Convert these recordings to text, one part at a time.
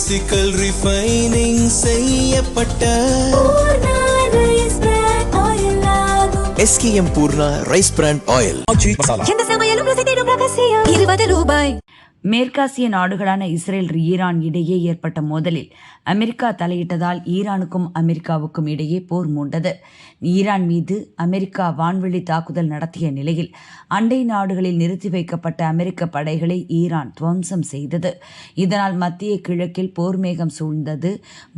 Physical refining செய்யப்பட்ட SKM Poorna rice brand oil. ₹20. மேற்காசிய நாடுகளான இஸ்ரேல் ஈரான் இடையே ஏற்பட்ட மோதலில் அமெரிக்கா தலையிட்டதால் ஈரானுக்கும் அமெரிக்காவுக்கும் இடையே போர் மூண்டது. ஈரான் மீது அமெரிக்கா வான்வெளி தாக்குதல் நடத்திய நிலையில் அண்டை நாடுகளில் நிறுத்தி வைக்கப்பட்ட அமெரிக்க படைகளை ஈரான் துவம்சம் செய்தது. இதனால் மத்திய கிழக்கில் போர் மேகம் சூழ்ந்தது.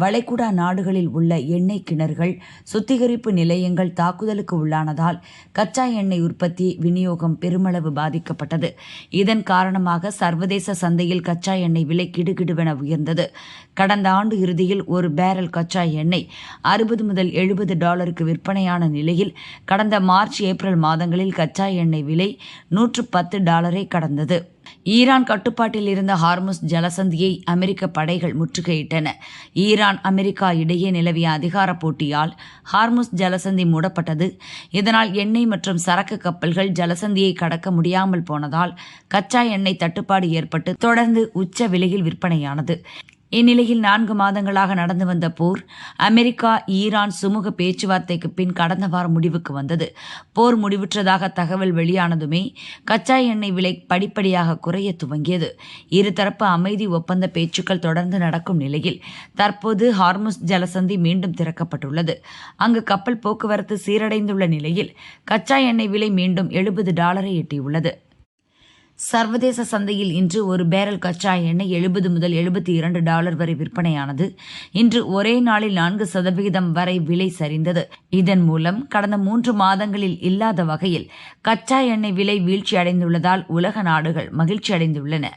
வளைகுடா நாடுகளில் உள்ள எண்ணெய் கிணறுகள், சுத்திகரிப்பு நிலையங்கள் தாக்குதலுக்கு உள்ளானதால் கச்சா எண்ணெய் உற்பத்தி விநியோகம் பெருமளவு பாதிக்கப்பட்டது. இதன் காரணமாக சர்வதேச சந்தையில் கச்சா எண்ணெய் விலை கிடுகிடுவென உயர்ந்தது. கடந்த ஆண்டு இறுதியில் ஒரு பேரல் கச்சா எண்ணெய் $60 முதல் $70 விற்பனையான நிலையில் கடந்த மார்ச் ஏப்ரல் மாதங்களில் கச்சா எண்ணெய் விலை $110 கடந்தது. ஈரான் கட்டுப்பாட்டில் இருந்த ஹார்முஸ் ஜலசந்தியை அமெரிக்க படைகள் முற்றுகையிட்டன. ஈரான் அமெரிக்கா இடையே நிலவிய அதிகார போட்டியால் ஹார்முஸ் ஜலசந்தி மூடப்பட்டது. இதனால் எண்ணெய் மற்றும் சரக்கு கப்பல்கள் ஜலசந்தியை கடக்க முடியாமல் போனதால் கச்சா எண்ணெய் தட்டுப்பாடு ஏற்பட்டு தொடர்ந்து உச்ச விலையில் விற்பனையானது. இந்நிலையில் 4 மாதங்களாக நடந்து வந்த போர் அமெரிக்கா ஈரான் சுமூக பேச்சுவார்த்தைக்கு பின் கடந்த வாரம் முடிவுக்கு வந்தது. போர் முடிவுற்றதாக தகவல் வெளியானதுமே கச்சா எண்ணெய் விலை படிப்படியாக குறைய துவங்கியது. இருதரப்பு அமைதி ஒப்பந்த பேச்சுக்கள் தொடர்ந்து நடக்கும் நிலையில் தற்போது ஹார்முஸ் ஜலசந்தி மீண்டும் திறக்கப்பட்டுள்ளது. அங்கு கப்பல் போக்குவரத்து சீரடைந்துள்ள நிலையில் கச்சா எண்ணெய் விலை மீண்டும் $70 எட்டியுள்ளது. சர்வதேச சந்தையில் இன்று ஒரு பேரல் கச்சா எண்ணெய் $70 முதல் $72 வரை விற்பனையானது. இன்று ஒரே நாளில் 4% வரை விலை சரிந்தது. இதன் மூலம் கடந்த 3 மாதங்களில் இல்லாத வகையில் கச்சா எண்ணெய் விலை வீழ்ச்சி அடைந்துள்ளதால் உலக நாடுகள் மகிழ்ச்சி அடைந்துள்ளன.